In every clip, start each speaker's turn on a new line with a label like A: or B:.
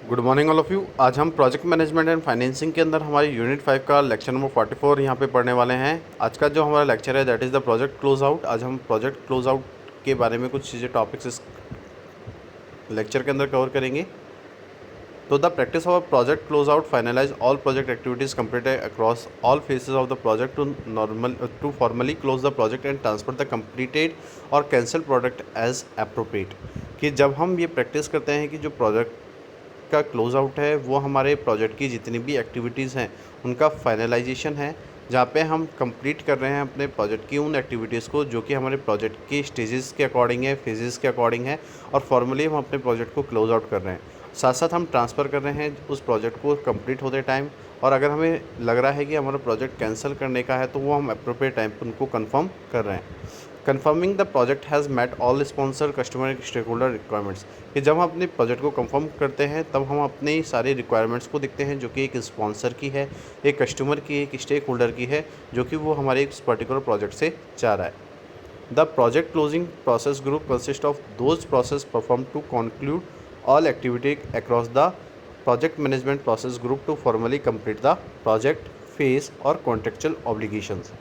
A: Good morning all of you. आज हम project management and financing के अंदर हमारी यूनिट 5 का लेक्चर नंबर 44 यहाँ पे पढ़ने वाले हैं। आज का जो हमारा लेक्चर है that is the project close out. आज हम प्रोजेक्ट क्लोज आउट के बारे में कुछ चीज़ें टॉपिक्स इस लेक्चर के अंदर कवर करेंगे। तो the practice of project close out finalize all project activities completed across all phases of the project to formally close the project and transfer the completed और कैंसल प्रोडक्ट एज अप्रोप्रिएट। कि जब हम ये practice करते हैं कि जो project का क्लोज आउट है वो हमारे प्रोजेक्ट की जितनी भी एक्टिविटीज़ हैं उनका फाइनलाइजेशन है, जहाँ पे हम कंप्लीट कर रहे हैं अपने प्रोजेक्ट की उन एक्टिविटीज़ को जो कि हमारे प्रोजेक्ट के स्टेजेस के अकॉर्डिंग है, फेजेस के अकॉर्डिंग है, और फॉर्मली हम अपने प्रोजेक्ट को क्लोज आउट कर रहे हैं। साथ साथ हम ट्रांसफ़र कर रहे हैं उस प्रोजेक्ट को कंप्लीट होते टाइम, और अगर हमें लग रहा है कि हमारा प्रोजेक्ट कैंसिल करने का है तो वो हम अप्रोप्रिएट टाइम पर उनको कंफर्म कर रहे हैं। Confirming the project has met all sponsor customer stakeholder requirements. कि जब हम अपने प्रोजेक्ट को कंफर्म करते हैं तब हम अपनी सारी रिक्वायरमेंट्स को देखते हैं जो कि एक स्पॉन्सर की है, एक कस्टमर की, एक स्टेक होल्डर की है, जो कि वो हमारे इस पर्टिकुलर प्रोजेक्ट से चाह रहा है। The project closing process group consist of those process perform to conclude all activity across the project management process group to formally complete the project phase और कॉन्ट्रेक्चुअल ऑब्लिगेशंस।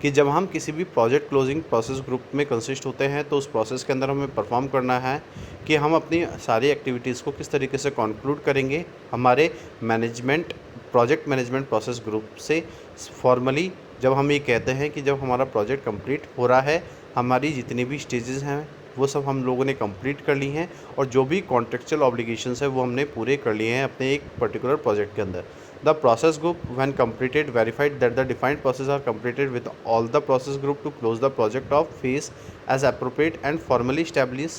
A: कि जब हम किसी भी प्रोजेक्ट क्लोजिंग प्रोसेस ग्रुप में consist होते हैं तो उस प्रोसेस के अंदर हमें परफॉर्म करना है कि हम अपनी सारी एक्टिविटीज़ को किस तरीके से कंक्लूड करेंगे हमारे management project management process group से फॉर्मली। जब हम ये कहते हैं कि जब हमारा प्रोजेक्ट कंप्लीट हो रहा है, हमारी जितनी भी स्टेजेस हैं वो सब हम लोगों ने कंप्लीट कर ली हैं, और जो भी कॉन्ट्रेक्चुअल ऑब्लिगेशंस है वो हमने पूरे कर लिए हैं अपने एक पर्टिकुलर प्रोजेक्ट के अंदर। The process group, when completed, verified that the defined processes are completed with all the process group to close the project of phase as appropriate and formally establish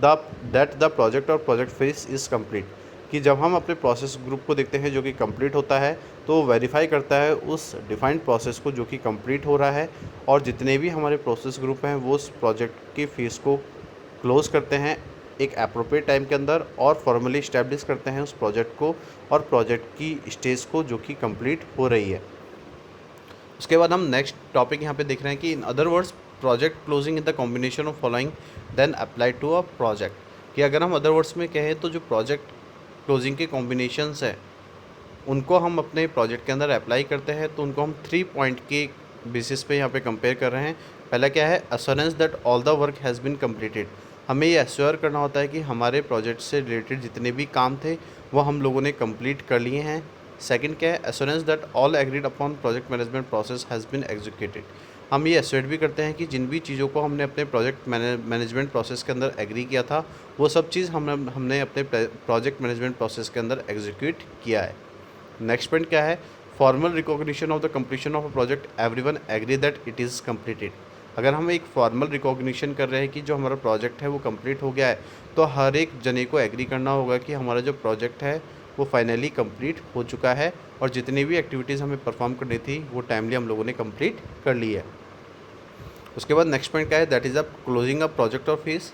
A: the that the project or project phase is complete। कि जब हम अपने process group को देखते हैं जो कि complete होता है तो वेरीफाई करता है उस डिफाइंड प्रोसेस को जो कि कंप्लीट हो रहा है, और जितने भी हमारे प्रोसेस ग्रुप हैं वो उस प्रोजेक्ट के फेज़ को क्लोज़ करते हैं एक अप्रोप्रिएट टाइम के अंदर, और फॉर्मली इस्टेब्लिश करते हैं उस प्रोजेक्ट को और प्रोजेक्ट की स्टेज को जो कि कंप्लीट हो रही है। उसके बाद हम नेक्स्ट टॉपिक यहाँ पे देख रहे हैं कि in other words project closing in the combination of following then apply to a project. कि अगर हम अदर वर्ड्स में कहें तो जो प्रोजेक्ट क्लोजिंग के कॉम्बिनेशंस हैं उनको हम अपने प्रोजेक्ट के अंदर अप्लाई करते हैं तो उनको हम 3 पॉइंट के बेसिस पे यहाँ पे कंपेयर कर रहे हैं। पहला क्या है, assurance that all the work has been completed. हमें ये एश्योर करना होता है कि हमारे प्रोजेक्ट से रिलेटेड जितने भी काम थे वो हम लोगों ने कंप्लीट कर लिए हैं। सेकंड क्या है, assurance that all agreed upon project management process has been executed. हम ये एश्योर भी करते हैं कि जिन भी चीज़ों को हमने अपने प्रोजेक्ट मैनेजमेंट प्रोसेस के अंदर एग्री किया था वो सब चीज़ हमने अपने प्रोजेक्ट मैनेजमेंट प्रोसेस के अंदर एग्जीक्यूट किया है। नेक्स्ट पॉइंट क्या है, formal recognition of the completion of a project everyone agree that it is completed. अगर हम एक फॉर्मल रिकॉग्निशन कर रहे हैं कि जो हमारा प्रोजेक्ट है वो कंप्लीट हो गया है तो हर एक जने को एग्री करना होगा कि हमारा जो प्रोजेक्ट है वो फाइनली कंप्लीट हो चुका है, और जितनी भी एक्टिविटीज़ हमें परफॉर्म करनी थी वो टाइमली हम लोगों ने कंप्लीट कर ली है। उसके बाद नेक्स्ट पॉइंट क्या है, that is a closing a project और फेस।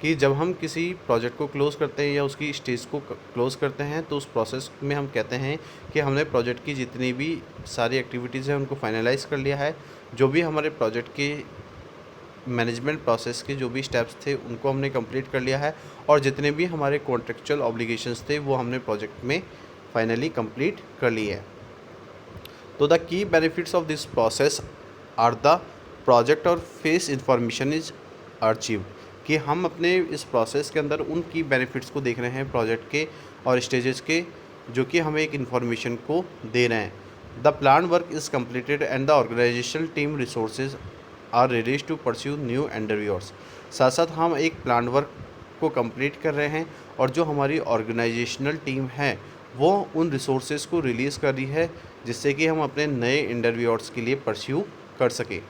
A: कि जब हम किसी प्रोजेक्ट को क्लोज़ करते हैं या उसकी स्टेज को क्लोज़ करते हैं तो उस प्रोसेस में हम कहते हैं कि हमने प्रोजेक्ट की जितनी भी सारी एक्टिविटीज़ हैं उनको फाइनलाइज़ कर लिया है। जो भी हमारे प्रोजेक्ट के मैनेजमेंट प्रोसेस के जो भी स्टेप्स थे उनको हमने कंप्लीट कर लिया है, और जितने भी हमारे कॉन्ट्रेक्चुअल ऑब्लिगेशंस थे वो हमने प्रोजेक्ट में फाइनली कंप्लीट कर लिए हैं। तो the key benefits of this process are the project और फेस इंफॉर्मेशन इज अचीव। कि हम अपने इस प्रोसेस के अंदर उन की बेनिफिट्स को देख रहे हैं प्रोजेक्ट के और स्टेजेस के, जो कि हमें एक इन्फॉर्मेशन को दे रहे हैं। The plan work is completed and the organizational team resources are ready to pursue new endeavours. साथ साथ हम एक प्लान वर्क को कंप्लीट कर रहे हैं, और जो हमारी ऑर्गेनाइजेशनल टीम है वो उन रिसोर्सेज को रिलीज़ कर रही है जिससे कि हम अपने नए इंटरव्यूअर्स के लिए परस्यू कर सकें।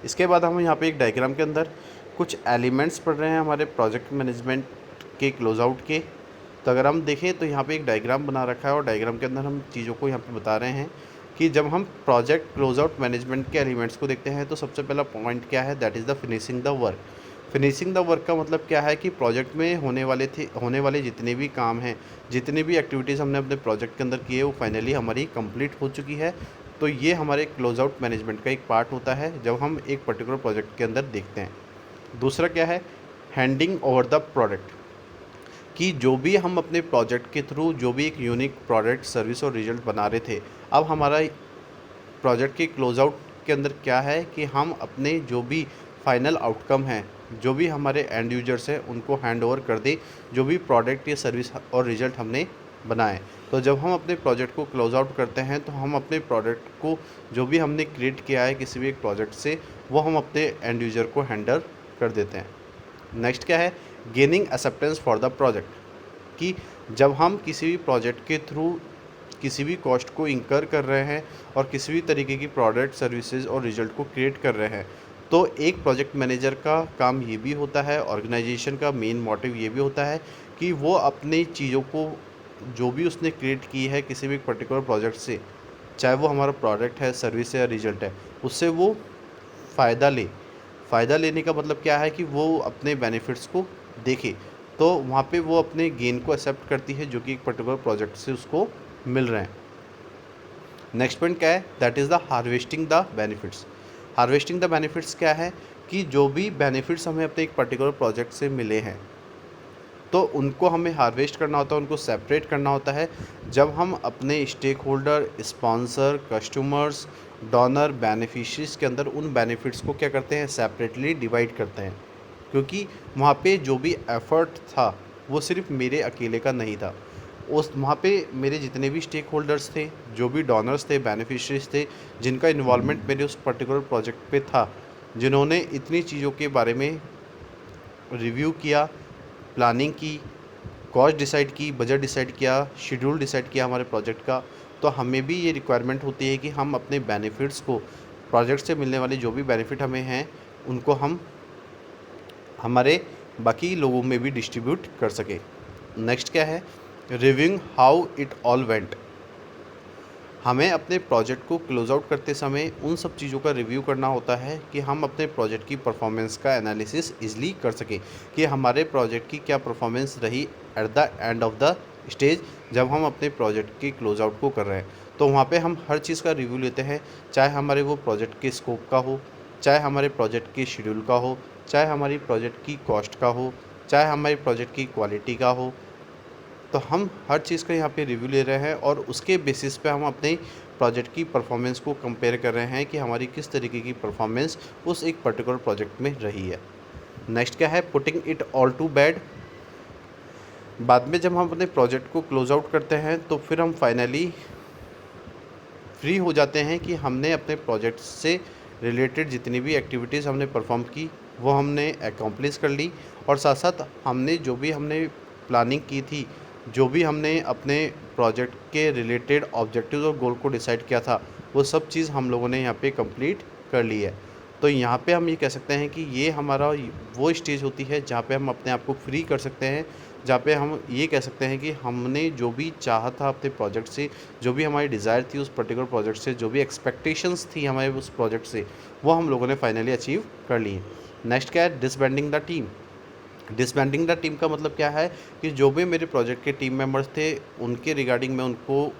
A: इसके बाद हम यहाँ पे एक डायग्राम के अंदर कुछ एलिमेंट्स पढ़ रहे हैं हमारे प्रोजेक्ट मैनेजमेंट के क्लोज आउट के। तो अगर हम देखें तो यहाँ पे एक डायग्राम बना रखा है, और डायग्राम के अंदर हम चीज़ों को यहाँ पे बता रहे हैं कि जब हम प्रोजेक्ट क्लोज आउट मैनेजमेंट के एलिमेंट्स को देखते हैं तो सबसे पहला पॉइंट क्या है, that is the finishing the work. Finishing the work का मतलब क्या है कि प्रोजेक्ट में होने वाले जितने भी काम हैं, जितनी भी एक्टिविटीज़ हमने अपने प्रोजेक्ट के अंदर की है वो फाइनली हमारी कंप्लीट हो चुकी है। तो ये हमारे क्लोज आउट मैनेजमेंट का एक पार्ट होता है जब हम एक पर्टिकुलर प्रोजेक्ट के अंदर देखते हैं। दूसरा क्या है, हैंडिंग ओवर द प्रोडक्ट। कि जो भी हम अपने प्रोजेक्ट के थ्रू जो भी एक यूनिक प्रोडक्ट सर्विस और रिजल्ट बना रहे थे, अब हमारा प्रोजेक्ट के क्लोज आउट के अंदर क्या है कि हम अपने जो भी फाइनल आउटकम है, जो भी हमारे एंड यूजर्स हैं, उनको हैंड ओवर कर दें जो भी प्रोडक्ट या सर्विस और रिजल्ट हमने बनाए। तो जब हम अपने प्रोजेक्ट को क्लोज आउट करते हैं तो हम अपने प्रोडक्ट को जो भी हमने क्रिएट किया है किसी भी एक प्रोजेक्ट से, वो हम अपने एंड यूजर को हैंडल कर देते हैं। नेक्स्ट क्या है, gaining acceptance for the project, कि जब हम किसी भी प्रोजेक्ट के थ्रू किसी भी कॉस्ट को इंकर कर रहे हैं और किसी भी तरीके की प्रोडक्ट सर्विसेज और रिजल्ट को क्रिएट कर रहे हैं, तो एक प्रोजेक्ट मैनेजर का काम ये भी होता है, ऑर्गेनाइजेशन का मेन मोटिव ये भी होता है कि वो अपनी चीज़ों को जो भी उसने क्रिएट की है किसी भी पर्टिकुलर प्रोजेक्ट से, चाहे वो हमारा प्रोडक्ट है, सर्विस है या रिजल्ट है, उससे वो फ़ायदा ले। फ़ायदा लेने का मतलब क्या है कि वो अपने बेनिफिट्स को देखे, तो वहाँ पे वो अपने गेन को एक्सेप्ट करती है जो कि एक पर्टिकुलर प्रोजेक्ट से उसको मिल रहे हैं। नेक्स्ट पॉइंट क्या है, that is the harvesting the benefits. Harvesting the benefits क्या है कि जो भी बेनिफिट्स हमें अपने एक पर्टिकुलर प्रोजेक्ट से मिले हैं, तो उनको हमें हार्वेस्ट करना होता है, उनको सेपरेट करना होता है। जब हम अपने stakeholder, sponsor, customers, donor, beneficiaries के अंदर उन बेनिफिट्स को क्या करते हैं, सेपरेटली डिवाइड करते हैं, क्योंकि वहाँ पे जो भी एफर्ट था वो सिर्फ मेरे अकेले का नहीं था। उस वहाँ पे मेरे जितने भी स्टेक होल्डर्स थे, जो भी डोनर्स थे, बेनिफिशरीज थे, जिनका इन्वॉल्वमेंट मेरे उस पर्टिकुलर प्रोजेक्ट पे था, जिन्होंने इतनी चीज़ों के बारे में रिव्यू किया, प्लानिंग की, कॉस्ट डिसाइड की, बजट डिसाइड किया, शेड्यूल डिसाइड किया हमारे प्रोजेक्ट का, तो हमें भी ये रिक्वायरमेंट होती है कि हम अपने बेनिफिट्स को, प्रोजेक्ट से मिलने वाले जो भी बेनिफिट हमें हैं, उनको हम हमारे बाकी लोगों में भी डिस्ट्रीब्यूट कर सके। नेक्स्ट क्या है, reviewing how it all went. हमें अपने प्रोजेक्ट को क्लोज आउट करते समय उन सब चीज़ों का रिव्यू करना होता है कि हम अपने प्रोजेक्ट की परफॉर्मेंस का एनालिसिस इजली कर सकें कि हमारे प्रोजेक्ट की क्या परफॉर्मेंस रही at the end of the stage, जब हम अपने प्रोजेक्ट के क्लोज आउट को कर रहे हैं। तो वहाँ पे हम हर चीज़ का रिव्यू लेते हैं, चाहे हमारे वो प्रोजेक्ट के स्कोप का हो, चाहे हमारे प्रोजेक्ट के शेड्यूल का हो, चाहे हमारी प्रोजेक्ट की कॉस्ट का हो, चाहे हमारी प्रोजेक्ट की क्वालिटी का हो। तो हम हर चीज़ का यहाँ पे रिव्यू ले रहे हैं और उसके बेसिस पे हम अपने प्रोजेक्ट की परफॉर्मेंस को कंपेयर कर रहे हैं कि हमारी किस तरीके की परफॉर्मेंस उस एक पर्टिकुलर प्रोजेक्ट में रही है। नेक्स्ट क्या है, putting it all to bed. बाद में जब हम अपने प्रोजेक्ट को क्लोज आउट करते हैं तो फिर हम फाइनली फ्री हो जाते हैं कि हमने अपने प्रोजेक्ट से रिलेटेड जितनी भी एक्टिविटीज़ हमने परफॉर्म की वो हमने एकम्प्लिश कर ली, और साथ साथ हमने जो भी हमने प्लानिंग की थी, जो भी हमने अपने प्रोजेक्ट के रिलेटेड ऑब्जेक्टिव्स और गोल को डिसाइड किया था, वो सब चीज़ हम लोगों ने यहाँ पे कंप्लीट कर ली है। तो यहाँ पे हम ये कह सकते हैं कि ये हमारा वो स्टेज होती है जहाँ पे हम अपने आप को फ्री कर सकते हैं, जहाँ पे हम ये कह सकते हैं कि हमने जो भी चाहा था अपने प्रोजेक्ट से, जो भी हमारी डिज़ायर थी उस पर्टिकुलर प्रोजेक्ट से, जो भी एक्सपेक्टेशंस थी हमारे उस प्रोजेक्ट से, वो हम लोगों ने फाइनली अचीव कर ली है। नेक्स्ट क्या है, डिसबैंडिंग द टीम। डिसबैंडिंग द टीम का मतलब क्या है कि जो भी मेरे प्रोजेक्ट के टीम मेंबर्स थे उनके रिगार्डिंग मैं उनको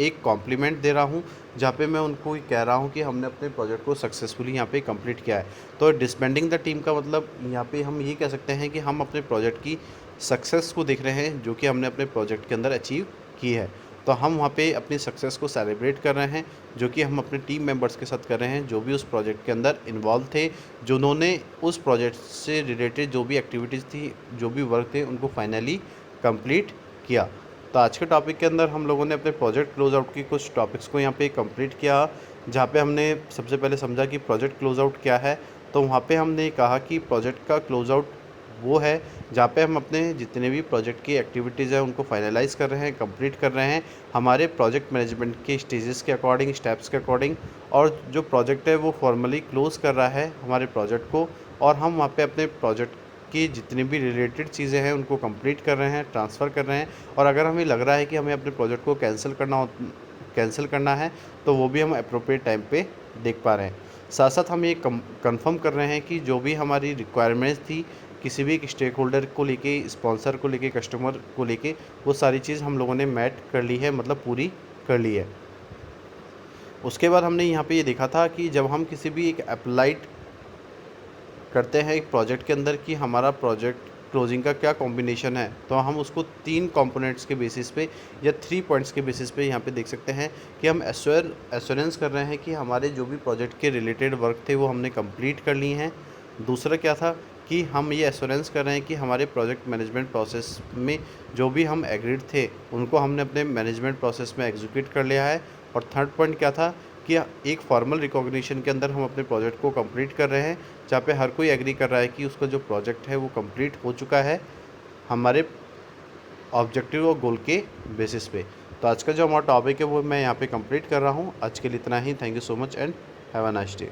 A: एक कॉम्प्लीमेंट दे रहा हूँ, जहाँ पे मैं उनको ये कह रहा हूँ कि हमने अपने प्रोजेक्ट को सक्सेसफुली यहाँ पे कंप्लीट किया है। तो डिसबैंडिंग द टीम का मतलब यहाँ पे हम ये कह सकते हैं कि हम अपने प्रोजेक्ट की सक्सेस को देख रहे हैं जो कि हमने अपने प्रोजेक्ट के अंदर अचीव की है। तो हम वहाँ पे अपनी सक्सेस को सेलिब्रेट कर रहे हैं, जो कि हम अपने टीम मेंबर्स के साथ कर रहे हैं जो भी उस प्रोजेक्ट के अंदर इन्वॉल्व थे, जिन्होंने उस प्रोजेक्ट से रिलेटेड जो भी एक्टिविटीज़ थी, जो भी वर्क थे, उनको फाइनली कंप्लीट किया। तो आज के टॉपिक के अंदर हम लोगों ने अपने प्रोजेक्ट क्लोज आउट की कुछ टॉपिक्स को यहाँ पे कंप्लीट किया, जहाँ पे हमने सबसे पहले समझा कि प्रोजेक्ट क्लोज आउट क्या है। तो वहाँ पे हमने कहा कि प्रोजेक्ट का क्लोज आउट वो है जहाँ पे हम अपने जितने भी प्रोजेक्ट की एक्टिविटीज़ हैं उनको फाइनलाइज़ कर रहे हैं, कंप्लीट कर रहे हैं हमारे प्रोजेक्ट मैनेजमेंट के स्टेजेस के अकॉर्डिंग, स्टेप्स के अकॉर्डिंग, और जो प्रोजेक्ट है वो फॉर्मली क्लोज़ कर रहा है हमारे प्रोजेक्ट को, और हम वहाँ पे अपने प्रोजेक्ट की जितनी भी रिलेटेड चीज़ें हैं उनको कंप्लीट कर रहे हैं, ट्रांसफ़र कर रहे हैं। और अगर हमें लग रहा है कि हमें अपने प्रोजेक्ट को कैंसिल करना है तो वो भी हम अप्रोप्रिएट टाइम पे देख पा रहे हैं। साथ साथ हम ये कंफर्म कर रहे हैं कि जो भी हमारी रिक्वायरमेंट्स थी किसी भी एक स्टेक होल्डर को लेके, स्पॉन्सर को लेके, कस्टमर को लेके, वो सारी चीज़ हम लोगों ने मैट कर ली है, मतलब पूरी कर ली है। उसके बाद हमने यहाँ पे ये देखा था कि जब हम किसी भी एक अप्लाइड करते हैं एक प्रोजेक्ट के अंदर कि हमारा प्रोजेक्ट क्लोजिंग का क्या कॉम्बिनेशन है, तो हम उसको 3 कंपोनेंट्स के बेसिस पे या 3 पॉइंट्स के बेसिस पे यहाँ पे देख सकते हैं कि हम एश्योरेंस कर रहे हैं कि हमारे जो भी प्रोजेक्ट के रिलेटेड वर्क थे वो हमने कंप्लीट कर लिए हैं। दूसरा क्या था कि हम ये एश्योरेंस कर रहे हैं कि हमारे प्रोजेक्ट मैनेजमेंट प्रोसेस में जो भी हम एग्रीड थे उनको हमने अपने मैनेजमेंट प्रोसेस में एग्जीक्यूट कर लिया है। और थर्ड पॉइंट क्या था कि एक फॉर्मल रिकॉग्निशन के अंदर हम अपने प्रोजेक्ट को कंप्लीट कर रहे हैं, जहाँ पे हर कोई एग्री कर रहा है कि उसका जो प्रोजेक्ट है वो कंप्लीट हो चुका है हमारे ऑब्जेक्टिव और गोल के बेसिस पे। तो आज का जो हमारा टॉपिक है वो मैं यहाँ पे कंप्लीट कर रहा हूँ। आज के लिए इतना ही। Thank you so much and have a nice day.